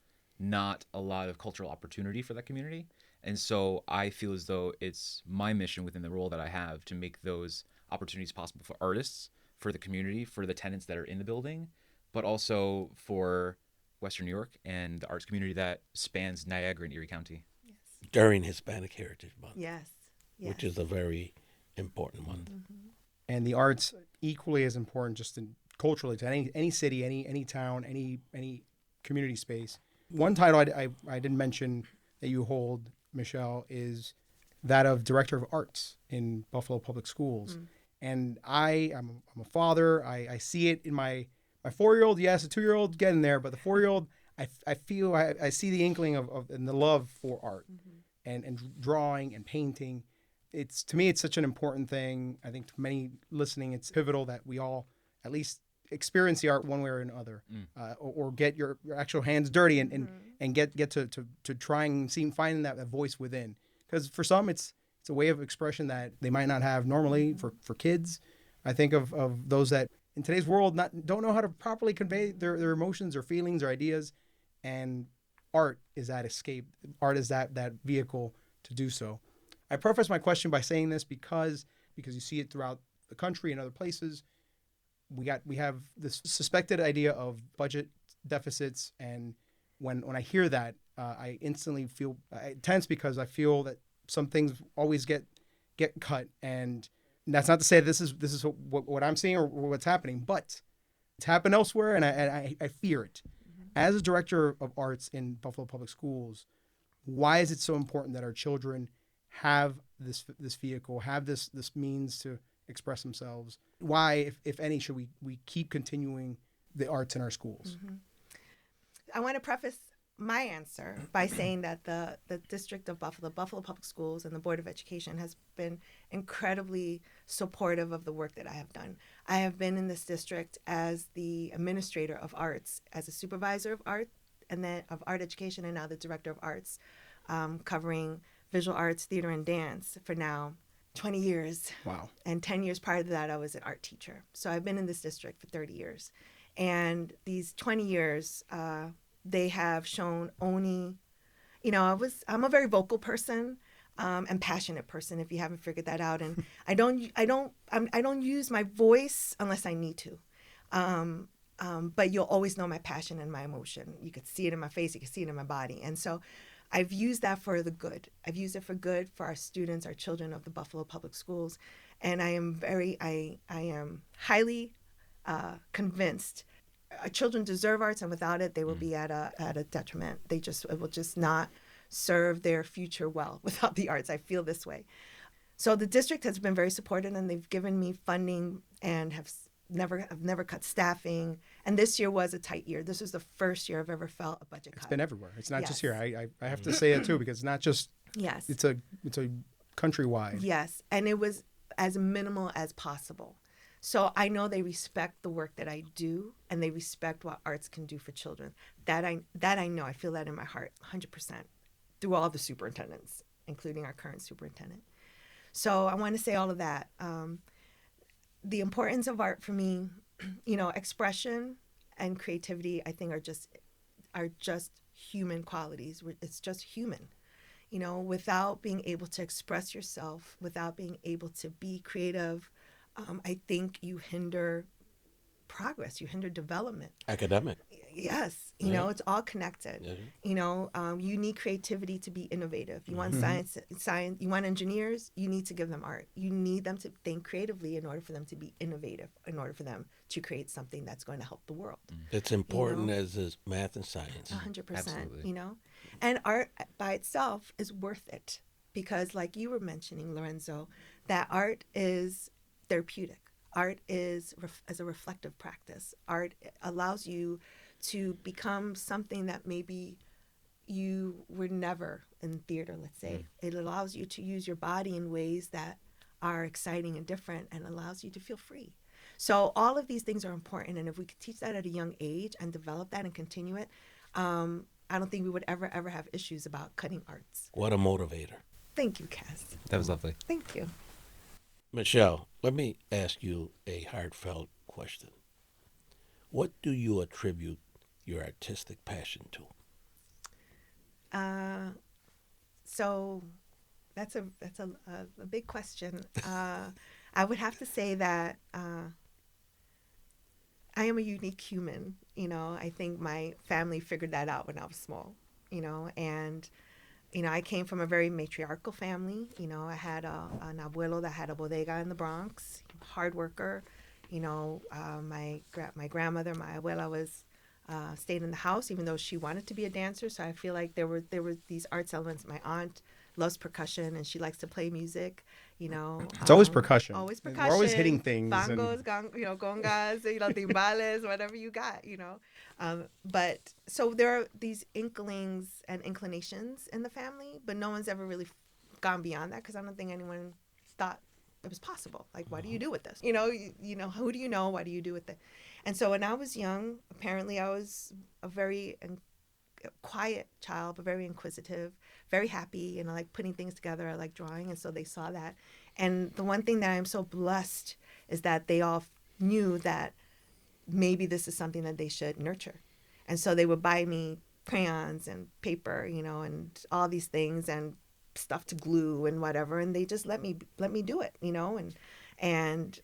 not a lot of cultural opportunity for that community. And so I feel as though it's my mission within the role that I have to make those opportunities possible for artists, for the community, for the tenants that are in the building, but also for Western New York and the arts community that spans Niagara and Erie County. Yes. During Hispanic Heritage Month. Yes. Which is a very important month. And the arts equally as important, just culturally, to any city, any town, any community space. One title I didn't mention that you hold, Michelle, is that of Director of Arts in Buffalo Public Schools. And I'm a father. I see it in my 4-year-old. Yes, a 2-year-old getting there, but the 4-year-old, I feel I see the inkling of and the love for art and drawing and painting. To me, it's such an important thing. I think to many listening, it's pivotal that we all at least experience the art one way or another, or get your actual hands dirty and get to try and finding that voice within. Because for some, it's a way of expression that they might not have normally for kids. I think of those that in today's world don't know how to properly convey their emotions or feelings or ideas, and art is that escape. Art is that vehicle to do so. I preface my question by saying this because you see it throughout the country and other places. We have this suspected idea of budget deficits, and when I hear that, I instantly feel tense because I feel that some things always get cut, and that's not to say this is what I'm seeing or what's happening, but it's happened elsewhere, and I fear it. As a director of arts in Buffalo Public Schools, why is it so important that our children have this vehicle, have this means to express themselves? Why, if any, should we keep continuing the arts in our schools? I want to preface my answer by saying that the District of Buffalo Public Schools, and the Board of Education has been incredibly supportive of the work that I have done. I have been in this district as the administrator of arts, as a supervisor of art, and then of art education, and now the director of arts, covering visual arts, theater, and dance for now 20 years. Wow. And 10 years prior to that, I was an art teacher. So I've been in this district for 30 years. And these 20 years, they have shown only, I'm a very vocal person and passionate person, if you haven't figured that out. And I don't use my voice unless I need to. But you'll always know my passion and my emotion. You could see it in my face, you could see it in my body. And so I've used that for the good. I've used it for good for our students, our children of the Buffalo Public Schools. And I am highly convinced our children deserve arts, and without it, they will be at a detriment. It will just not serve their future well without the arts. I feel this way. So the district has been very supportive, and they've given me funding and have never cut staffing. And this year was a tight year. This was the first year I've ever felt a budget cut. It's been everywhere. It's not Yes. just here. I have to say it too, because it's not just. Yes. It's a countrywide. Yes, and it was as minimal as possible. So I know they respect the work that I do, and they respect what arts can do for children. That I know. I feel that in my heart, 100%, through all the superintendents, including our current superintendent. So I want to say all of that. The importance of art for me, expression and creativity, I think are just human qualities. It's just human. Without being able to express yourself, without being able to be creative, I think you hinder progress, you hinder development. Academic. Yes, Yeah. it's all connected. Yeah. You need creativity to be innovative. You want science, you want engineers, you need to give them art. You need them to think creatively in order for them to be innovative, in order for them to create something that's going to help the world. It's important as is math and science. 100%. Absolutely. And art by itself is worth it because, like you were mentioning, Lorenzo, that art is therapeutic. Art is as a reflective practice. Art allows you to become something that maybe you were never in theater, let's say. It allows you to use your body in ways that are exciting and different and allows you to feel free. So all of these things are important. And if we could teach that at a young age and develop that and continue it, I don't think we would ever have issues about cutting arts. What a motivator. Thank you, Cass. That was lovely. Thank you. Michelle, let me ask you a heartfelt question. What do you attribute your artistic passion to? So that's a big question. I would have to say that I am a unique human. I think my family figured that out when I was small. And I came from a very matriarchal family. I had an abuelo that had a bodega in the Bronx, hard worker. My grandmother, my abuela, stayed in the house even though she wanted to be a dancer. So I feel like there were these arts elements. My aunt loves percussion and she likes to play music. It's always percussion. Always percussion. We're always hitting things. Bongos, congas, timbales, whatever you got. But so there are these inklings and inclinations in the family, but no one's ever really gone beyond that because I don't think anyone thought it was possible. Like, what do you do with this? Who do you know? What do you do with it? And so when I was young, apparently I was a very quiet child, but very inquisitive, very happy, and I like putting things together. I like drawing, and so they saw that. And the one thing that I'm so blessed is that they all knew that maybe this is something that they should nurture. And so they would buy me crayons and paper, and all these things and stuff to glue and whatever, and they just let me do it, and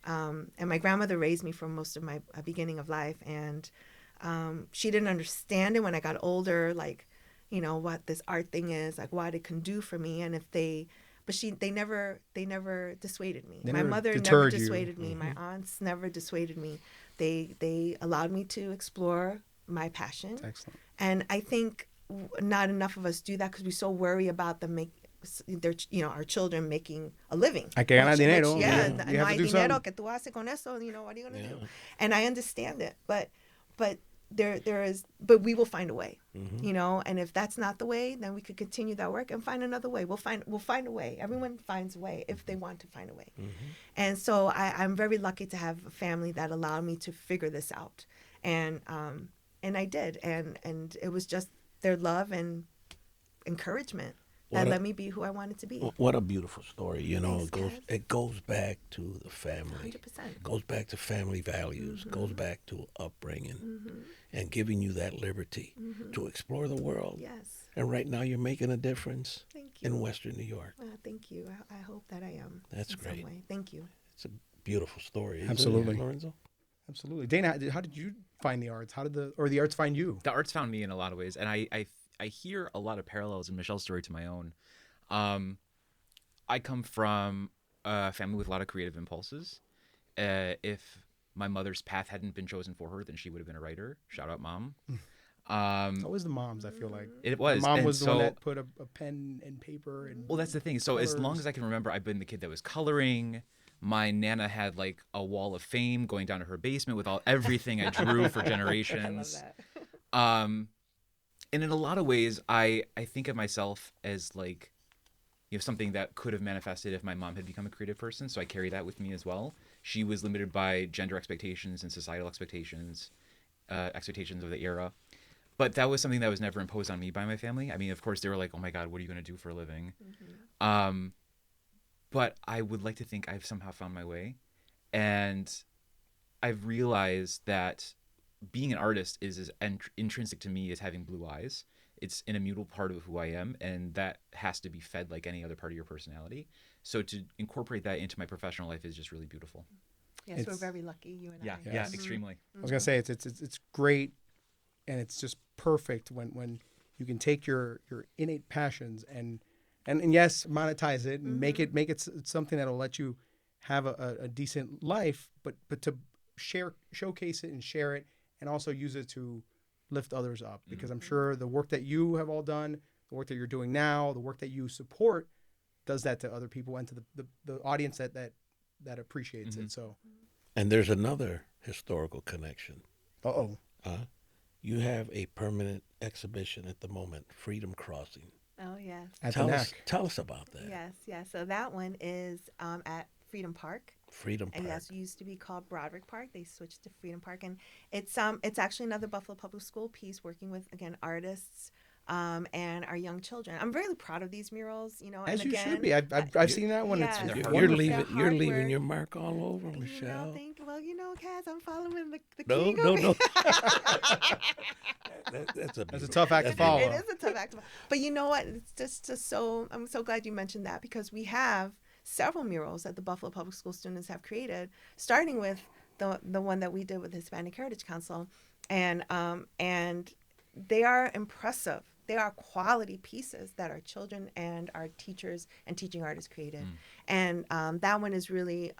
my grandmother raised me for most of my beginning of life, and she didn't understand it when I got older, like, what this art thing is, like what it can do for me, and they never dissuaded me. My mother never dissuaded me. My aunts never dissuaded me. They allowed me to explore my passion. Excellent. And I think not enough of us do that because we so worry about our children making a living. Hay que ganar dinero. No You have hay to do dinero something. que tú haces con eso. What are you gonna do? And I understand it, but but we will find a way. And if that's not the way, then we could continue that work and find another way. We'll find a way. Everyone finds a way if they want to find a way. And so I'm very lucky to have a family that allowed me to figure this out, and I did, and it was just their love and encouragement that let me be who I wanted to be. What a beautiful story. Thanks, it goes back to the family. 100%. Goes back to family values. Goes back to upbringing and giving you that liberty to explore the world. Yes. And right now you're making a difference Thank you. in Western New York. Thank you. I hope that I am. That's in great. Some way. Thank you. It's a beautiful story. isn't it, Absolutely. Lorenzo? Absolutely. Dana, how did you find the arts? How did the arts find you? The arts found me in a lot of ways, and I hear a lot of parallels in Michelle's story to my own. I come from a family with a lot of creative impulses. If my mother's path hadn't been chosen for her, then she would have been a writer. Shout out, Mom. It's always the moms, I feel like. It was. My mom and was the so, one that put a pen and paper and. Well, that's the thing. So as long colors. as I can remember, I've been the kid that was coloring. My Nana had like a wall of fame going down to her basement with everything I drew for generations. I love that. And in a lot of ways, I think of myself as like, something that could have manifested if my mom had become a creative person. So I carry that with me as well. She was limited by gender expectations and societal expectations of the era. But that was something that was never imposed on me by my family. I mean, of course, they were like, oh my God, what are you going to do for a living? but I would like to think I've somehow found my way. And I've realized that being an artist is as intrinsic to me as having blue eyes. It's an immutable part of who I am, and that has to be fed like any other part of your personality. So to incorporate that into my professional life is just really beautiful. Yes, we're very lucky, you and I. Yeah, extremely. I was gonna say it's great, and it's just perfect when you can take your innate passions and yes, monetize it and make it something that'll let you have a decent life, but to showcase it and share it, and also use it to lift others up. Because I'm sure the work that you have all done, the work that you're doing now, the work that you support, does that to other people and to the audience that appreciates it. So, And there's another historical connection. You have a permanent exhibition at the moment, Freedom Crossing. Oh, yes. at the NAC. Tell us about that. Yes. So that one is at Freedom Park. Freedom Park. And yes, it used to be called Broderick Park. They switched to Freedom Park, and it's actually another Buffalo Public School piece working with, again, artists and our young children. I'm really proud of these murals. As and you again, should be. I've seen that one. yes, It's they're wonderful. You're leaving your mark all over, You Michelle. know, Kaz, I'm following the No, king. no, over no. here. That's a tough act to follow. It is a tough act to follow. But you know what? It's just so, I'm so glad you mentioned that, because we have several murals that the Buffalo Public School students have created, starting with the one that we did with the Hispanic Heritage Council, and they are impressive. They are quality pieces that our children and our teachers and teaching artists created, and that one is really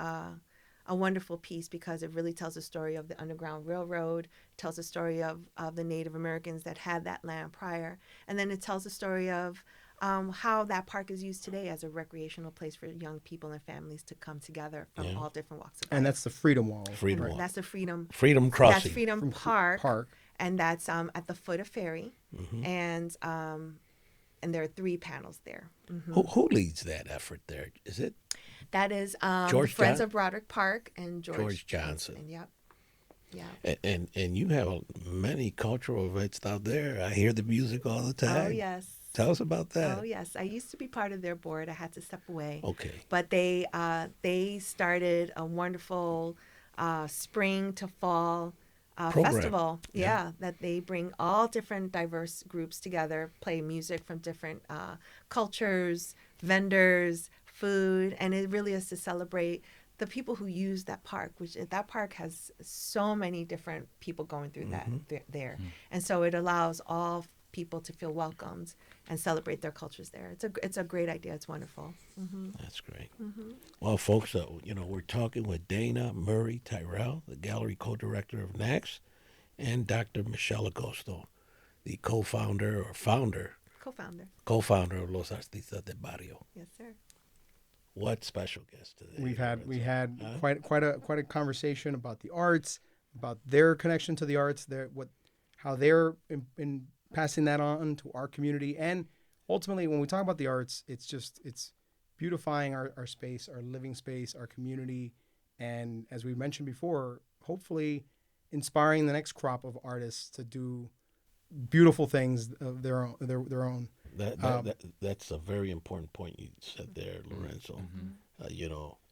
a wonderful piece because it really tells the story of the Underground Railroad, tells the story of the Native Americans that had that land prior, and then it tells the story of how that park is used today as a recreational place for young people and families to come together from all different walks of life. And that's the Freedom Wall. Freedom Wall. That's the Freedom Crossing. That's Freedom Park. Park. And that's at the foot of Ferry, and there are 3 panels there. Who leads that effort there? Is it That is George Friends of Broderick Park and George Johnson? Yep. Yeah. And you have many cultural events out there. I hear the music all the time. Oh, yes. Tell us about that. Oh, yes. I used to be part of their board. I had to step away. Okay. But they started a wonderful spring to fall festival. Yeah, that they bring all different diverse groups together, play music from different cultures, vendors, food, and it really is to celebrate the people who use that park, which that park has so many different people going through that there. And so it allows all people to feel welcomed and celebrate their cultures there. It's a great idea. It's wonderful. That's great. Well, folks, we're talking with Dana Tyrell, the gallery co-director of NACS, and Dr. Michele Agosto, the co-founder of Los Artistas de Barrio. Yes, sir. What special guest today? We had quite a conversation about the arts, about their connection to the arts, how they're in passing that on to our community, and ultimately, when we talk about the arts, it's beautifying our space, our living space, our community, and as we mentioned before, hopefully inspiring the next crop of artists to do beautiful things of their own. That's a very important point you said there, Lorenzo.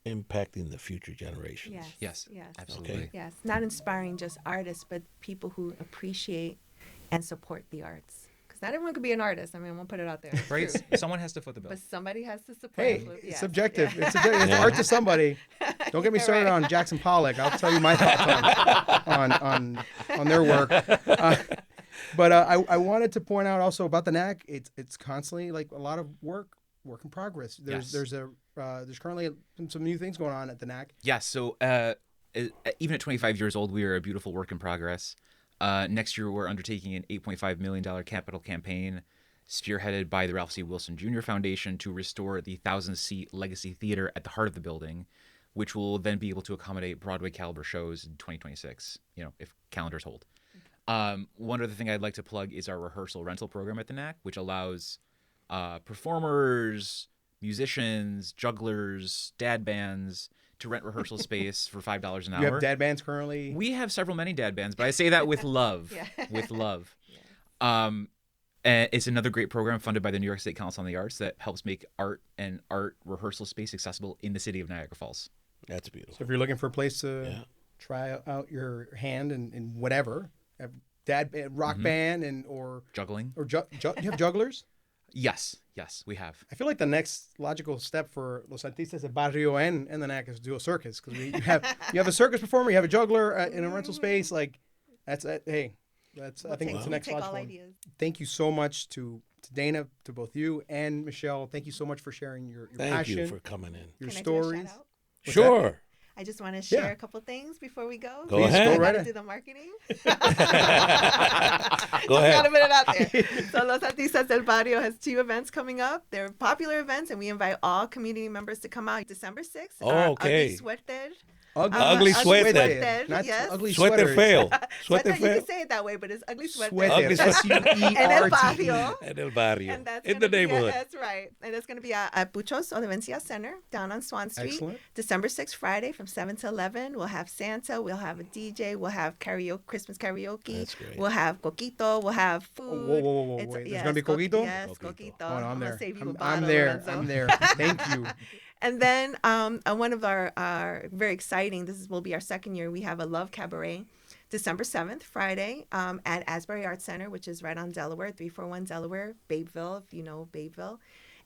Impacting the future generations. Yes, absolutely. Okay. Yes, not inspiring just artists, but people who appreciate and support the arts. Because not everyone could be an artist. I mean, I won't put it out there. Right? Someone has to foot the bill. But somebody has to support. Hey, Yes. it's subjective. It's art to somebody. Don't get me started on Jackson Pollock. I'll tell you my thoughts on their work. But I wanted to point out also about the NAC. It's constantly like a lot of work in progress. There's currently some new things going on at the NAC. Yeah. So even at 25 years old, we are a beautiful work in progress. Next year, we're undertaking an $8.5 million capital campaign spearheaded by the Ralph C. Wilson Jr. Foundation to restore the 1,000-seat Legacy Theater at the heart of the building, which will then be able to accommodate Broadway caliber shows in 2026, if calendars hold. One other thing I'd like to plug is our rehearsal rental program at the NAC, which allows performers, musicians, jugglers, dad bands to rent rehearsal space for $5 an hour. You have dad bands currently? We have many dad bands, but I say that with love. With love. And it's another great program funded by the New York State Council on the Arts that helps make art and art rehearsal space accessible in the city of Niagara Falls. That's beautiful. So if you're looking for a place to try out your hand in whatever, rock band or Juggling. Or you have jugglers? Yes, we have. I feel like the next logical step for Los Artistas de Barrio and the NAC is to do a circus, because you have a circus performer, you have a juggler in a rental space. Like that's hey, that's I think it's the next logical one. Thank you so much to Dana, to both you and Michelle. Thank you so much for sharing your Thank passion, you for coming in. your Can I do a stories. shout out? Sure. I just want to share a couple things before we go. Go ahead. I Go right gotta ahead. do the marketing. Go ahead. Gotta put it out there. So Los Artistas del Barrio has 2 events coming up. They're popular events, and we invite all community members to come out. December 6th. Oh, our okay. Ugly Suéter. Ugly suéter. Not Yes. ugly Suéter sweaters. feo. Suéter, Suéter you feo. can say it that way, but it's ugly suéter. Suéter. Ugly En el SUERTE. barrio. En el barrio. And that's In gonna the be neighborhood. that's right. And it's going to be at Puchos Olivencia Center down on Swan Street. Excellent. December 6th, Friday from 7 to 11. We'll have Santa. We'll have a DJ. We'll have karaoke, Christmas karaoke. That's great. We'll have coquito. We'll have food. Whoa, It's- wait. There's yes, going to be coquito? Yes, Coquito. coquito. Oh, no, I'm gonna there. save you a I'm bottle, there. Lorenzo. I'm there. Thank you. And then one of our very exciting, will be our second year, we have a Love Cabaret, December 7th, Friday, at Asbury Arts Center, which is right on Delaware, 341 Delaware, Babeville, if you know Babeville.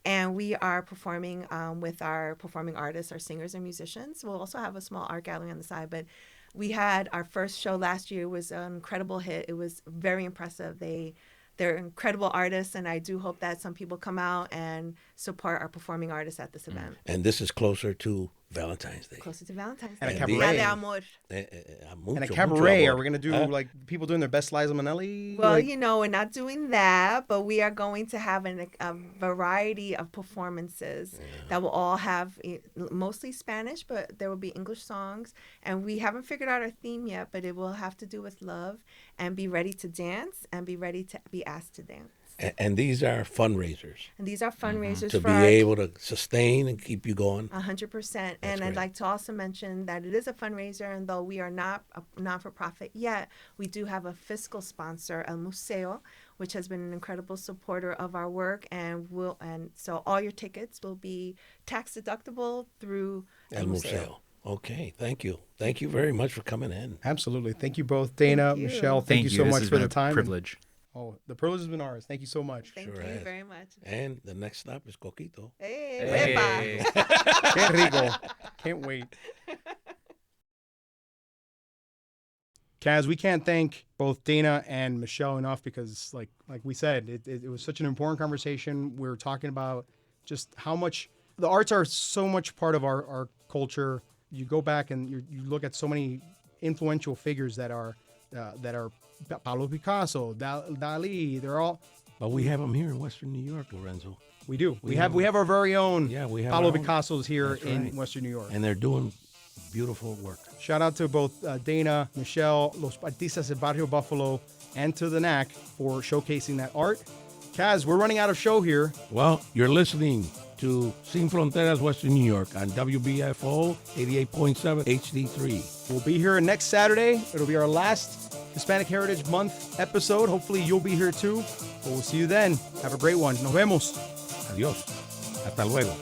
And we are performing with our performing artists, our singers and musicians. We'll also have a small art gallery on the side, but we had our first show last year. It was an incredible hit. It was very impressive. They're incredible artists, and I do hope that some people come out and support our performing artists at this event. And this is closer to Valentine's Day. Closer to Valentine's And a Day. cabaret. Día de amor. And a cabaret. Are we going to do like people doing their best Liza Minnelli? Well, like, we're not doing that, but we are going to have a variety of performances that will all have mostly Spanish, but there will be English songs. And we haven't figured out our theme yet, but it will have to do with love, and be ready to dance and be ready to be asked to dance. And these are fundraisers And these are fundraisers to for be our able to sustain and keep you going. 100%. And I'd great. like to also mention that it is a fundraiser, and though we are not a non-for-profit yet, we do have a fiscal sponsor, El Museo, which has been an incredible supporter of our work, and so all your tickets will be tax deductible through El Museo. Okay, thank you. Thank you very much for coming in. Absolutely. Thank you both, Dana, Thank you. Michelle. Thank you so This much has for been the a time. privilege. Oh, the privilege has been ours. Thank you so much. Thank Sure you has. very much. And the next stop is Coquito. Hey, Hey. Qué rico. Can't wait. Kaz, we can't thank both Dana and Michelle enough, because like we said, it was such an important conversation. We were talking about just how much the arts are so much part of our culture. You go back and you look at so many influential figures that are Pablo Picasso, Dali. They're all. But we have them here in Western New York, Lorenzo. We do. We have our very own we have Pablo our own. Picassos here That's in right. Western New York. And they're doing beautiful work. Shout out to both Dana, Michelle, Los Artistas de Barrio Buffalo, and to the NAC for showcasing that art. Kaz, we're running out of show here. Well, you're listening to Sin Fronteras, Western New York on WBFO 88.7 HD3. We'll be here next Saturday. It'll be our last Hispanic Heritage Month episode. Hopefully you'll be here too. But we'll see you then. Have a great one. Nos vemos. Adiós. Hasta luego.